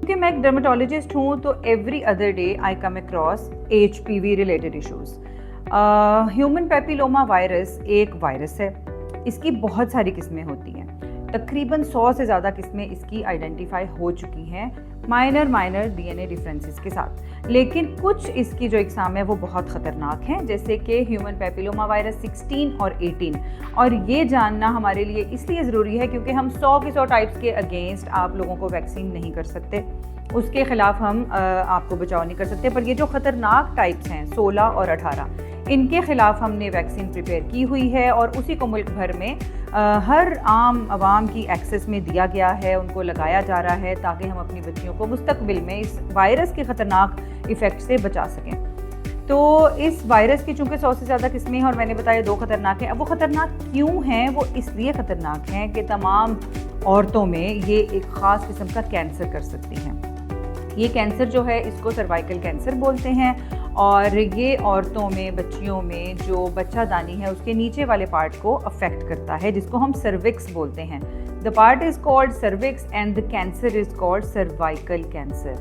क्योंकि मैं एक डर्मेटोलॉजिस्ट हूँ तो every other day I come across HPV related issues. Human papilloma virus एक वायरस है। इसकी बहुत सारी किस्में होती हैं, तकरीबन 100 से ज़्यादा किस्में इसकी आइडेंटिफाई हो चुकी हैं माइनर DNA डिफरेंसेस के साथ। लेकिन कुछ इसकी जो इकसाम है वो बहुत ख़तरनाक हैं, जैसे कि ह्यूमन पेपिलोमा वायरस 16 और 18। और ये जानना हमारे लिए इसलिए ज़रूरी है क्योंकि हम 100 के 100 टाइप्स के अगेंस्ट आप लोगों को वैक्सीन नहीं कर सकते, उसके ख़िलाफ़ हम आपको बचाव नहीं कर सकते। पर ये जो ख़तरनाक टाइप्स हैं 16 और 18, इनके ख़िलाफ़ हमने वैक्सीन प्रिपेयर की हुई है और उसी को मुल्क भर में हर आम आवाम की एक्सेस में दिया गया है, उनको लगाया जा रहा है ताकि हम अपनी बच्चियों को मुस्तकबिल में इस वायरस के ख़तरनाक इफ़ेक्ट से बचा सकें। तो इस वायरस की चूँकि 100 से ज़्यादा किस्में हैं और मैंने बताया 2 ख़तरनाक हैं। अब वो ख़तरनाक क्यों हैं? वो इसलिए ख़तरनाक हैं कि तमाम औरतों में ये एक ख़ास किस्म का कैंसर कर सकती हैं। ये कैंसर जो है इसको सर्वाइकल कैंसर बोलते हैं और ये औरतों में, बच्चियों में जो बच्चादानी है उसके नीचे वाले पार्ट को अफेक्ट करता है, जिसको हम सर्विक्स बोलते हैं। The part is called cervix and the cancer is called cervical cancer.